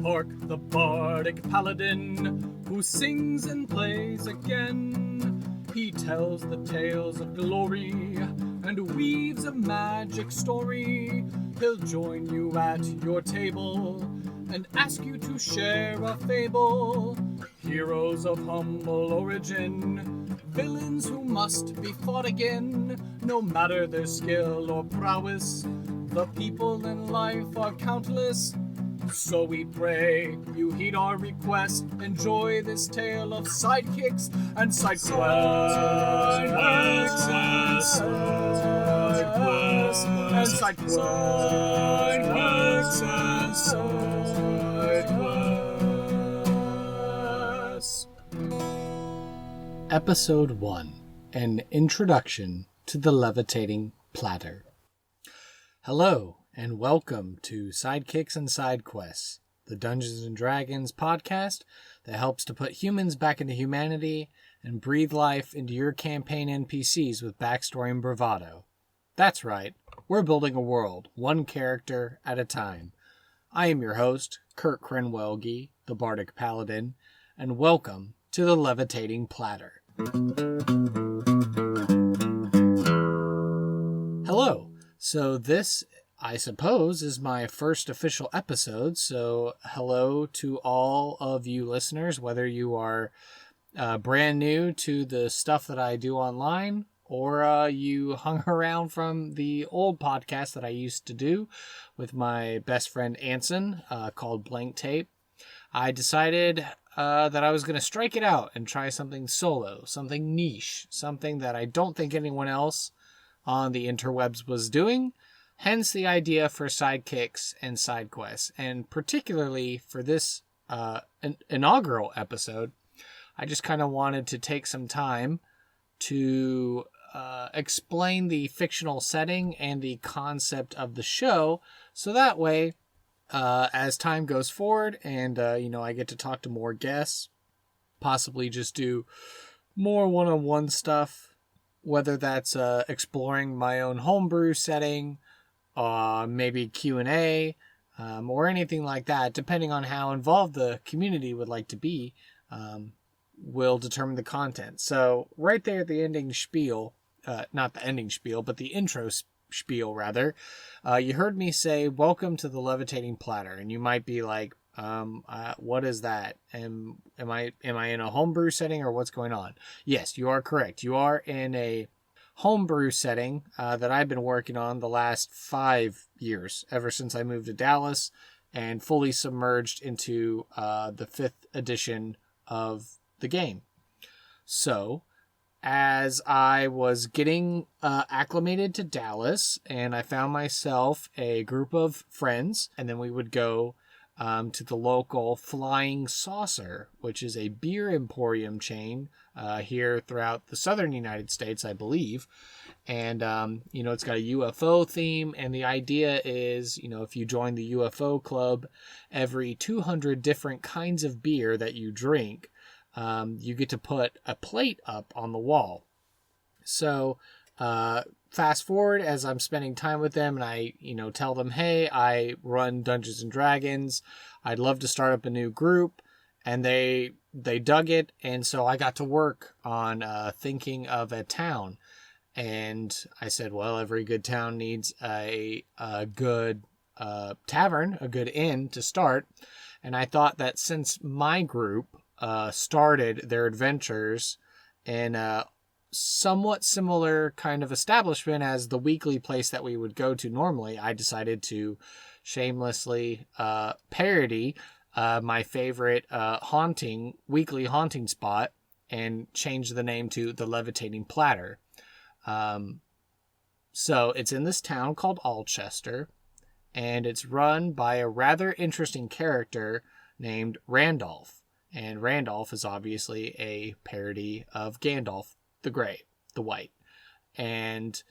Hark the bardic paladin, who sings and plays again. He tells the tales of glory and weaves a magic story. He'll join you at your table and ask you to share a fable. Heroes of humble origin, villains who must be fought again. No matter their skill or prowess, the people in life are countless. So we pray you heed our request. Enjoy this tale of sidekicks and side quests. Episode 1, an introduction to the Levitating Platter. Hello, and welcome to Sidekicks and Side Quests, the Dungeons & Dragons podcast that helps to put humans back into humanity and breathe life into your campaign NPCs with backstory and bravado. That's right, we're building a world, one character at a time. I am your host, Kurt Crenwelge, the Bardic Paladin, and welcome to the Levitating Platter. Hello. So this, I suppose, is my first official episode. So hello to all of you listeners, whether you are brand new to the stuff that I do online or you hung around from the old podcast that I used to do with my best friend Anson called Blank Tape. I decided that I was going to strike it out and try something solo, something niche, something that I don't think anyone else on the interwebs was doing. Hence the idea for sidekicks and side quests. And particularly for this inaugural episode, I just kind of wanted to take some time to explain the fictional setting and the concept of the show. So that way, as time goes forward and, I get to talk to more guests, possibly just do more one-on-one stuff, whether that's exploring my own homebrew setting, maybe Q&A, or anything like that, depending on how involved the community would like to be, will determine the content. So right there at the ending spiel, not the ending spiel, but the intro spiel rather, you heard me say, welcome to the Levitating Platter. And you might be like, what is that? Am I in a homebrew setting or what's going on? Yes, you are correct. You are in a homebrew setting that I've been working on the last 5 years, ever since I moved to Dallas and fully submerged into the 5th edition of the game. So, as I was getting acclimated to Dallas and I found myself a group of friends, and then we would go to the local Flying Saucer, which is a beer emporium chain here throughout the southern United States, I believe. And, it's got a UFO theme. And the idea is, if you join the UFO club, every 200 different kinds of beer that you drink, you get to put a plate up on the wall. So, fast forward as I'm spending time with them and I, tell them, hey, I run Dungeons and Dragons. I'd love to start up a new group. And they dug it. And so I got to work on thinking of a town. And I said, well, every good town needs a good tavern, a good inn to start. And I thought that since my group started their adventures in a somewhat similar kind of establishment as the weekly place that we would go to normally, I decided to shamelessly parody my favorite weekly haunting spot and change the name to the Levitating Platter. So it's in this town called Alchester, and it's run by a rather interesting character named Randolph. And Randolph is obviously a parody of Gandalf the Grey, the White. And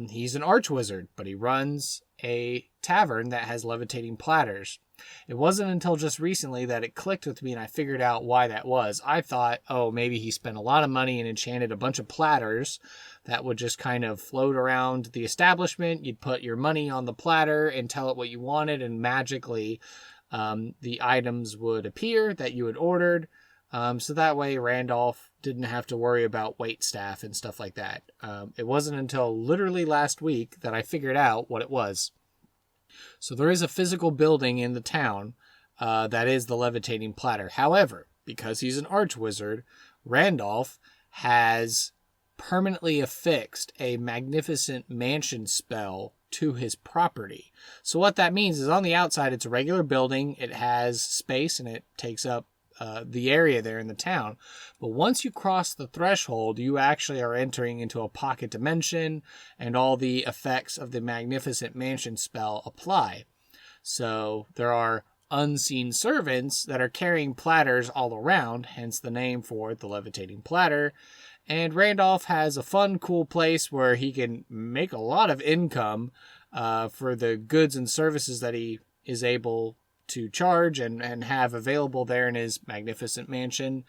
he's an archwizard, but he runs a tavern that has levitating platters. It wasn't until just recently that it clicked with me and I figured out why that was. I thought, oh, maybe he spent a lot of money and enchanted a bunch of platters that would just kind of float around the establishment. You'd put your money on the platter and tell it what you wanted, and magically the items would appear that you had ordered. So that way Randolph didn't have to worry about wait staff and stuff like that. It wasn't until literally last week that I figured out what it was. So there is a physical building in the town that is the Levitating Platter. However, because he's an archwizard, Randolph has permanently affixed a magnificent mansion spell to his property. So what that means is on the outside, it's a regular building. It has space and it takes up the area there in the town. But once you cross the threshold, you actually are entering into a pocket dimension, and all the effects of the magnificent mansion spell apply. So there are unseen servants that are carrying platters all around, hence the name for the Levitating Platter. And Randolph has a fun, cool place where he can make a lot of income for the goods and services that he is able to charge and have available there in his magnificent mansion.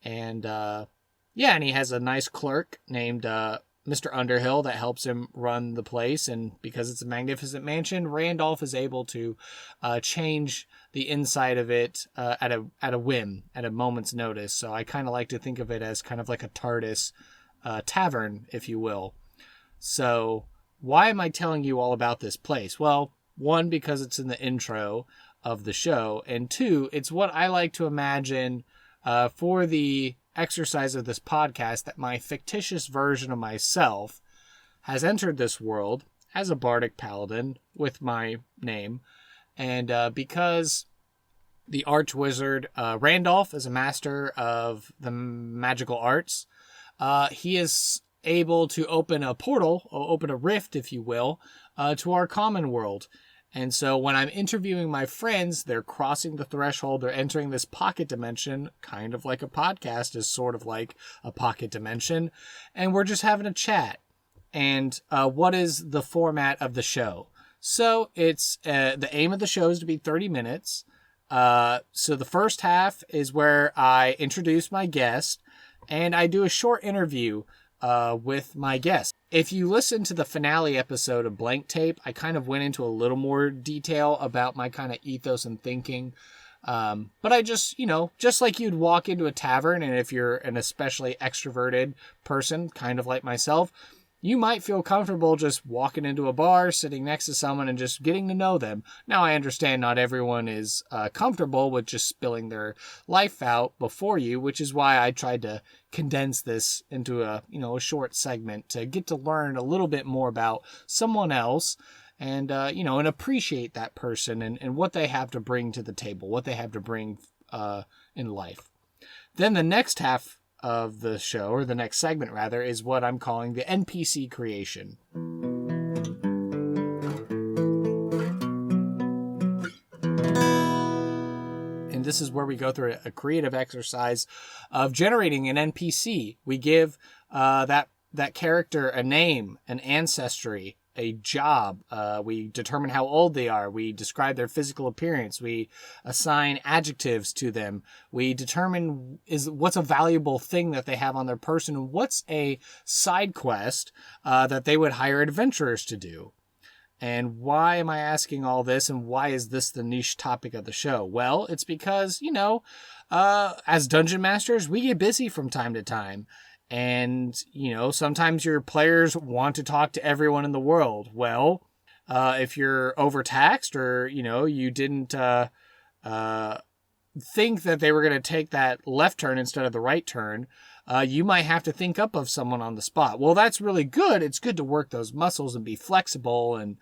And and he has a nice clerk named Mr. Underhill that helps him run the place. And because it's a magnificent mansion, Randolph is able to change the inside of it at a whim, at a moment's notice. So I kind of like to think of it as kind of like a TARDIS tavern, if you will. So why am I telling you all about this place? Well, one, because it's in the intro of the show, and two, it's what I like to imagine for the exercise of this podcast, that my fictitious version of myself has entered this world as a bardic paladin with my name. And because the archwizard Randolph is a master of the magical arts, he is able to open a portal, or open a rift, if you will, to our common world. And so when I'm interviewing my friends, they're crossing the threshold, they're entering this pocket dimension, kind of like a podcast is sort of like a pocket dimension, and we're just having a chat. And what is the format of the show? So it's the aim of the show is to be 30 minutes. So the first half is where I introduce my guest, and I do a short interview with my guest. If you listen to the finale episode of Blank Tape, I kind of went into a little more detail about my kind of ethos and thinking. But I just, just like you'd walk into a tavern, and if you're an especially extroverted person, kind of like myself, you might feel comfortable just walking into a bar, sitting next to someone, and just getting to know them. Now, I understand not everyone is comfortable with just spilling their life out before you, which is why I tried to condense this into a short segment to get to learn a little bit more about someone else and, and appreciate that person and what they have to bring to the table, what they have to bring in life. Then the next half of the show, or the next segment rather, is what I'm calling the NPC creation. And this is where we go through a creative exercise of generating an NPC. We give that character a name, an ancestry, a job. We determine how old they are. We describe their physical appearance. We assign adjectives to them. We determine what's a valuable thing that they have on their person, and what's a side quest that they would hire adventurers to do. And why am I asking all this, and why is this the niche topic of the show? Well, it's because, as dungeon masters, we get busy from time to time. And, sometimes your players want to talk to everyone in the world. Well, if you're overtaxed, or, you didn't think that they were going to take that left turn instead of the right turn, you might have to think up of someone on the spot. Well, that's really good. It's good to work those muscles and be flexible. And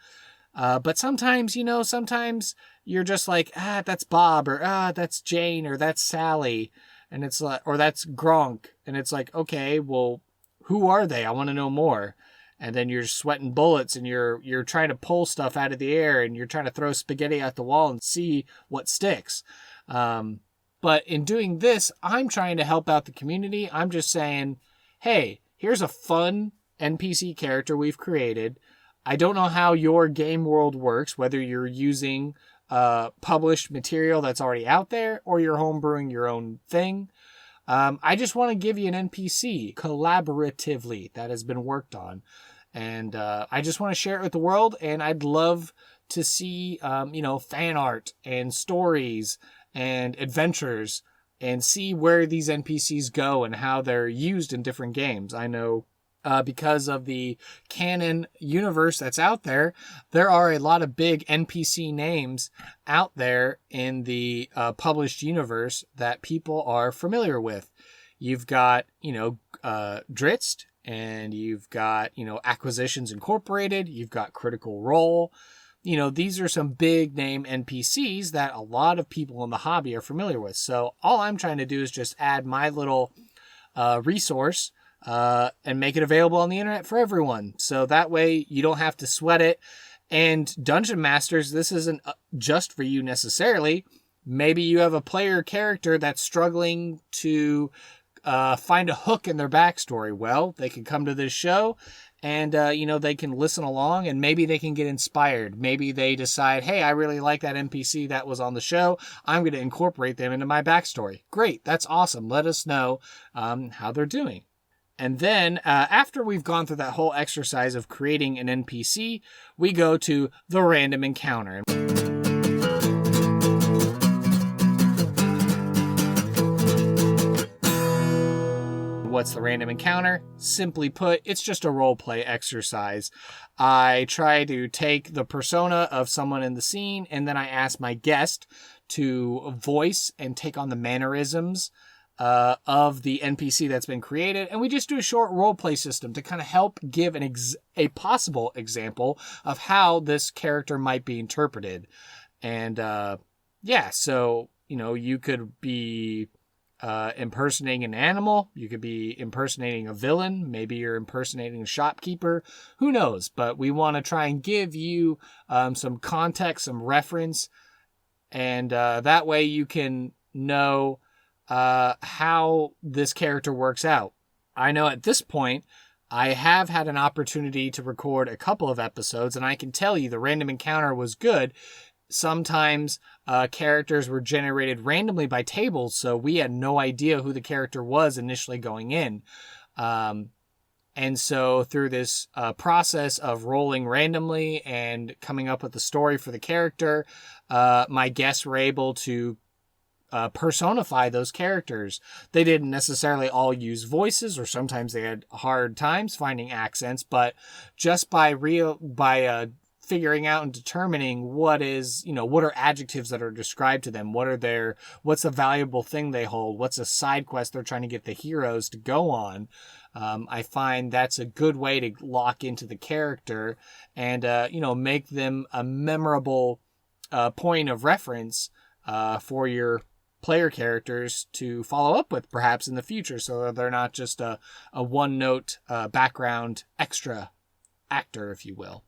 but sometimes, sometimes you're just like, that's Bob, or that's Jane, or that's Sally. And it's like, or that's Gronk. And it's like, okay, well, who are they? I want to know more. And then you're sweating bullets, and you're trying to pull stuff out of the air, and you're trying to throw spaghetti at the wall and see what sticks. But in doing this, I'm trying to help out the community. I'm just saying, hey, here's a fun NPC character we've created. I don't know how your game world works, whether you're using published material that's already out there, or you're homebrewing your own thing. I just want to give you an NPC collaboratively that has been worked on. And I just want to share it with the world. And I'd love to see, fan art and stories and adventures and see where these NPCs go and how they're used in different games. I know because of the canon universe that's out there, there are a lot of big NPC names out there in the published universe that people are familiar with. You've got, Dritzt, and you've got, Acquisitions Incorporated, you've got Critical Role. These are some big name NPCs that a lot of people in the hobby are familiar with. So all I'm trying to do is just add my little resource and make it available on the internet for everyone. So that way you don't have to sweat it. And Dungeon Masters, this isn't just for you necessarily. Maybe you have a player character that's struggling to find a hook in their backstory. Well, they can come to this show and, they can listen along and maybe they can get inspired. Maybe they decide, hey, I really like that NPC that was on the show. I'm going to incorporate them into my backstory. Great. That's awesome. Let us know how they're doing. And then after we've gone through that whole exercise of creating an NPC, we go to the random encounter. What's the random encounter? Simply put, it's just a role play exercise. I try to take the persona of someone in the scene, and then I ask my guest to voice and take on the mannerisms of the NPC that's been created. And we just do a short role play system to kind of help give a possible example of how this character might be interpreted. And so, you could be impersonating an animal. You could be impersonating a villain. Maybe you're impersonating a shopkeeper. Who knows? But we want to try and give you some context, some reference, and that way you can know how this character works out. I know at this point, I have had an opportunity to record a couple of episodes, and I can tell you the random encounter was good. Sometimes characters were generated randomly by tables, so we had no idea who the character was initially going in. And so through this process of rolling randomly and coming up with a story for the character, my guests were able to personify those characters. They didn't necessarily all use voices, or sometimes they had hard times finding accents, but just by figuring out and determining what are adjectives that are described to them, what's a valuable thing they hold, what's a side quest they're trying to get the heroes to go on. I find that's a good way to lock into the character and, make them a memorable point of reference for your player characters to follow up with perhaps in the future, so they're not just a one-note background extra actor, if you will.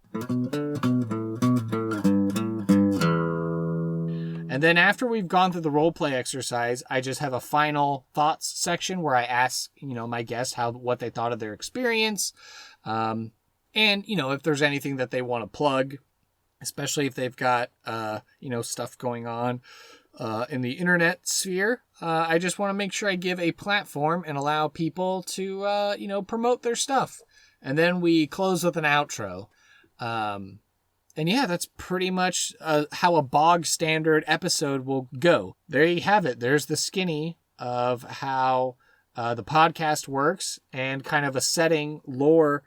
And then after we've gone through the role play exercise, I just have a final thoughts section where I ask, my guests what they thought of their experience. And, if there's anything that they want to plug, especially if they've got, stuff going on in the internet sphere. I just want to make sure I give a platform and allow people to, promote their stuff. And then we close with an outro. And yeah, that's pretty much how a bog standard episode will go. There you have it. There's the skinny of how the podcast works and kind of a setting, lore,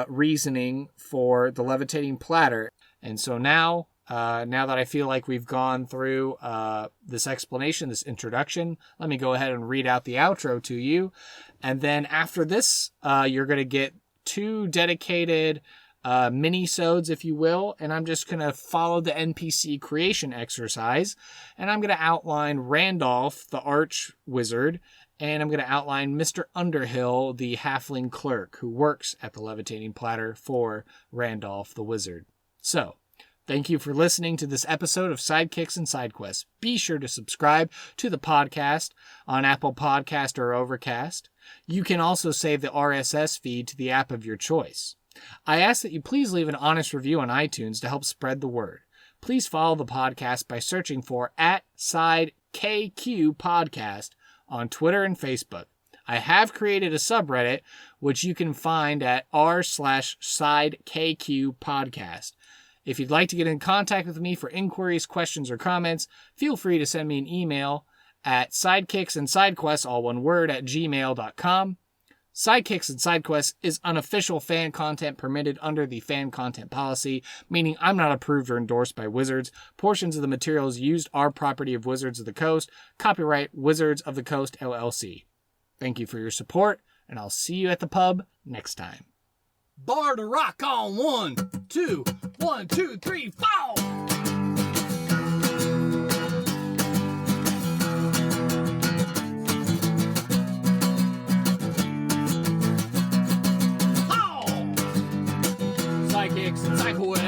reasoning for the Levitating Platter. And so now that I feel like we've gone through this explanation, this introduction, let me go ahead and read out the outro to you. And then after this, you're going to get 2 dedicated mini-sodes, if you will, and I'm just going to follow the NPC creation exercise, and I'm going to outline Randolph, the arch wizard, and I'm going to outline Mr. Underhill, the halfling clerk who works at the Levitating Platter for Randolph, the wizard. So, thank you for listening to this episode of Sidekicks and Sidequests. Be sure to subscribe to the podcast on Apple Podcast or Overcast. You can also save the RSS feed to the app of your choice. I ask that you please leave an honest review on iTunes to help spread the word. please follow the podcast by searching for @SideKQ Podcast on Twitter and Facebook. I have created a subreddit, which you can find at r/SideKQ Podcast. If you'd like to get in contact with me for inquiries, questions, or comments, feel free to send me an email at sidekicksandsidequests, all one word, @gmail.com. Sidekicks and Sidequests is unofficial fan content permitted under the fan content policy, meaning I'm not approved or endorsed by Wizards. Portions of the materials used are property of Wizards of the Coast. Copyright Wizards of the Coast, LLC. Thank you for your support, and I'll see you at the pub next time. Bar to rock on 1, 2, 1, 2, 3, 4. Sidekicks and Sidequests.